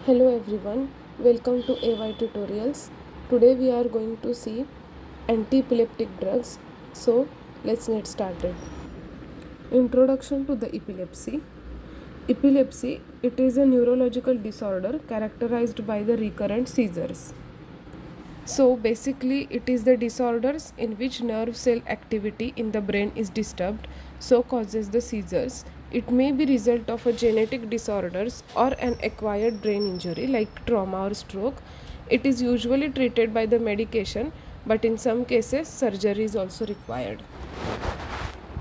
Hello everyone, welcome to AY Tutorials. Today we are going to see antiepileptic drugs. So let's get started. Introduction to the epilepsy. Epilepsy, it is a neurological disorder characterized by the recurrent seizures. So basically it is the disorders in which nerve cell activity in the brain is disturbed, so causes the seizures. It may be result of a genetic disorders or an acquired brain injury like trauma or stroke. It is usually treated by the medication, but in some cases surgery is also required.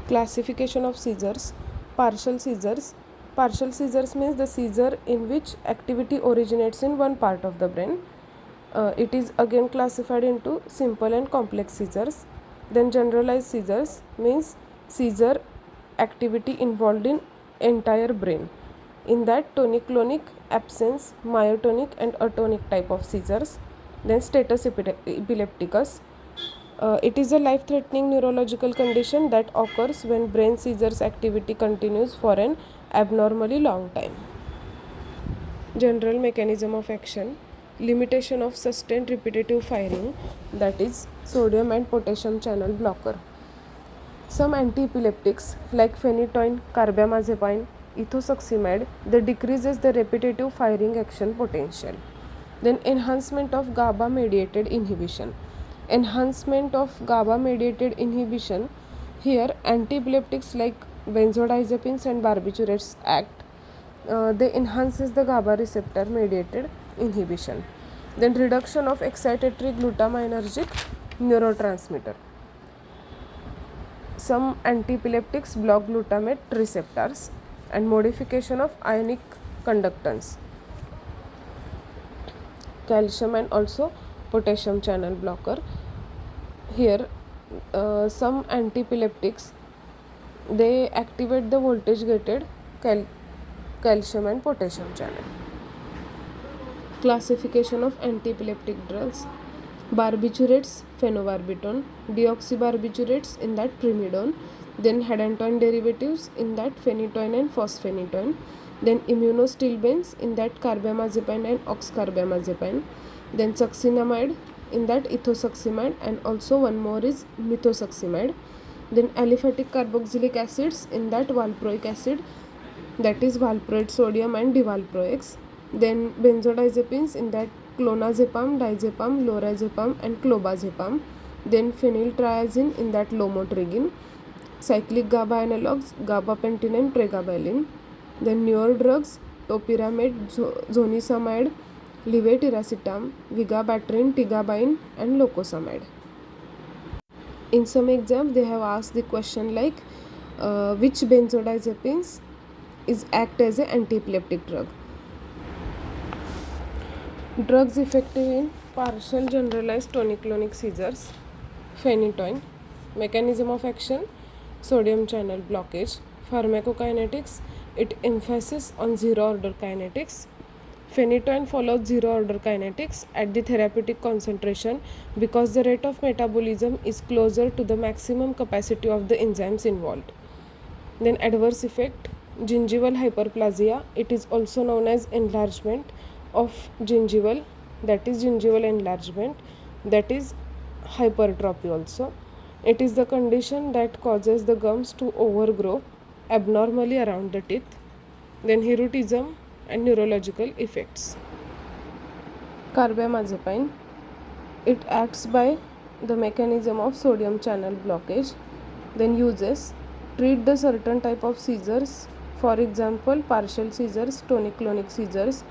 Classification of seizures. Partial seizures. Partial seizures means the seizure in which activity originates in one part of the brain. It is again classified into simple and complex seizures. Then generalized seizures means seizure activity involved in entire brain. In that tonic-clonic, absence, myotonic and atonic type of seizures. Then status epilepticus. It is a life-threatening neurological condition that occurs when brain seizures activity continues for an abnormally long time. General mechanism of action. Limitation of sustained repetitive firing, that is sodium and potassium channel blocker. Some antiepileptics like phenytoin, carbamazepine, ethosuximide, they decreases the repetitive firing action potential. Then enhancement of GABA mediated inhibition. Enhancement of GABA mediated inhibition. Here antiepileptics like benzodiazepines and barbiturates act. They enhances the GABA receptor mediated inhibition. Then reduction of excitatory glutaminergic neurotransmitter. Some antiepileptics block glutamate receptors. And modification of ionic conductance. Calcium and also potassium channel blocker. Here some antiepileptics, they activate the voltage gated calcium and potassium channel. Classification of antiepileptic drugs. Barbiturates, phenobarbital, deoxybarbiturates in that primidone, then hedantoin derivatives in that phenytoin and fosphenytoin, then immunostilbenes in that carbamazepine and oxcarbamazepine, then succinamide in that ethosuximide, and also one more is methosuximide, then aliphatic carboxylic acids in that valproic acid, that is valproate sodium and divalproex, then benzodiazepines in that clonazepam, diazepam, lorazepam and clobazepam, then phenyltriazine in that lamotrigine, cyclic GABA analogs, gabapentin and pregabalin, then newer drugs, topiramate, zonisamide, levetiracetam, vigabatrin, tigabayne and locosamide. In some exam they have asked the question like which benzodiazepines is act as an antiepileptic drug. Drugs effective in partial generalized tonic-clonic seizures. Phenytoin. Mechanism of action, sodium channel blockage. Pharmacokinetics, it emphasis on zero order kinetics. Phenytoin follows zero order kinetics at the therapeutic concentration because the rate of metabolism is closer to the maximum capacity of the enzymes involved. Then adverse effect, gingival hyperplasia, it is also known as enlargement of gingival, that is gingival enlargement, that is hypertrophy also. It is the condition that causes the gums to overgrow abnormally around the teeth. Then hirsutism and neurological effects. Carbamazepine, it acts by the mechanism of sodium channel blockage. Then uses, treat the certain type of seizures, for example partial seizures, tonic-clonic seizures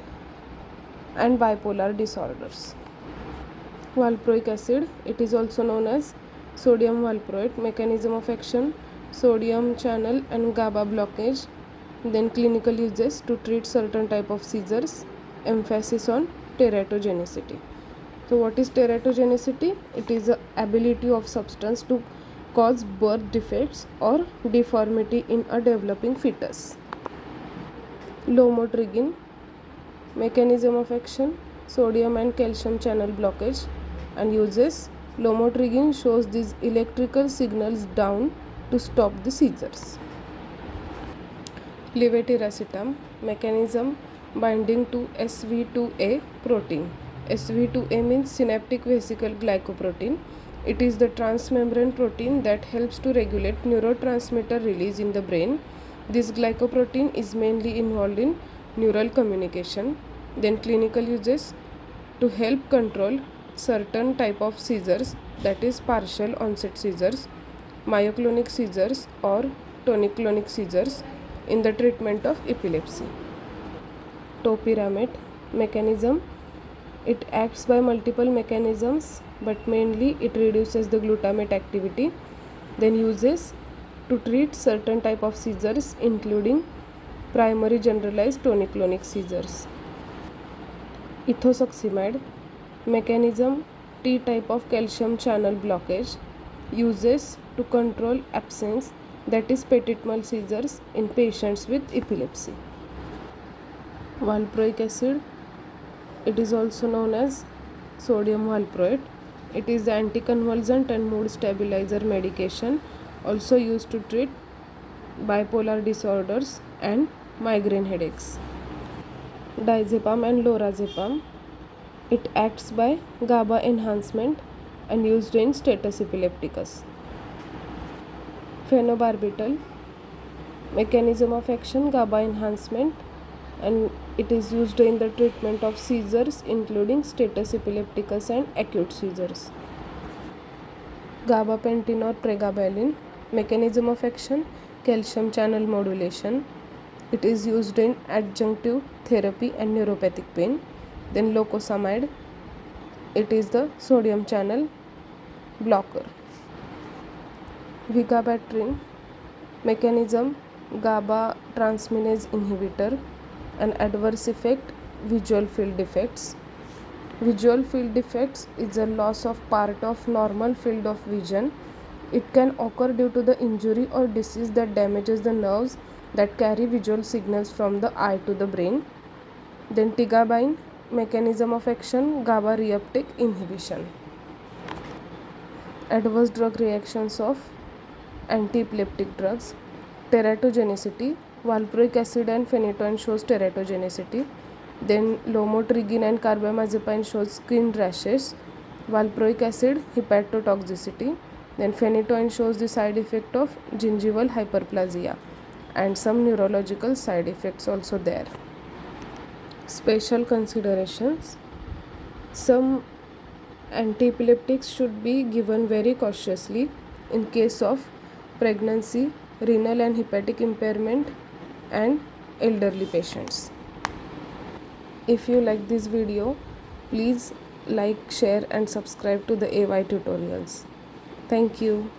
and bipolar disorders. Valproic acid, it is also known as sodium valproate. Mechanism of action, sodium channel and GABA blockage. Then clinical uses, to treat certain type of seizures, emphasis on teratogenicity. So what is teratogenicity? It is the ability of substance to cause birth defects or deformity in a developing fetus. Lamotrigine. Mechanism of action, sodium and calcium channel blockage, and uses, lamotrigine shows these electrical signals down to stop the seizures. Levetiracetam. Mechanism, binding to SV2A protein. SV2A means synaptic vesicle glycoprotein. It is the transmembrane protein that helps to regulate neurotransmitter release in the brain. This glycoprotein is mainly involved in neural communication. Then clinical uses: to help control certain type of seizures, that is partial onset seizures, myoclonic seizures or tonic-clonic seizures in the treatment of epilepsy. Topiramate mechanism: it acts by multiple mechanisms, but mainly it reduces the glutamate activity. Then uses: to treat certain type of seizures including primary generalized tonic-clonic seizures. Ethosuximide mechanism: T type of calcium channel blockage. Uses: to control absence, that is petit-mal seizures in patients with epilepsy. Valproic acid, it is also known as sodium valproate. It is the anticonvulsant and mood stabilizer medication, also used to treat bipolar disorders and migraine headaches. Diazepam and lorazepam, it acts by GABA enhancement and used in status epilepticus. Phenobarbital mechanism of action: GABA enhancement, and it is used in the treatment of seizures including status epilepticus and acute seizures. Gabapentin or pregabalin mechanism of action: calcium channel modulation. It is used in adjunctive therapy and neuropathic pain. Then locosamide, it is the sodium channel blocker. Vigabatrin mechanism: GABA transminase inhibitor. An adverse effect: visual field defects. Visual field defects is a loss of part of normal field of vision. It can occur due to the injury or disease that damages the nerves that carry visual signals from the eye to the brain. Then tigabayne mechanism of action: GABA reuptake inhibition. Adverse drug reactions of antiepileptic drugs: teratogenicity. Valproic acid and phenytoin shows teratogenicity. Then lamotrigine and carbamazepine shows skin rashes. Valproic acid, hepatotoxicity. Then phenytoin shows the side effect of gingival hyperplasia and some neurological side effects also there. Special considerations: some antiepileptics should be given very cautiously in case of pregnancy, renal and hepatic impairment, and elderly patients. If you like this video, please like, share and subscribe to the AY tutorials. Thank you.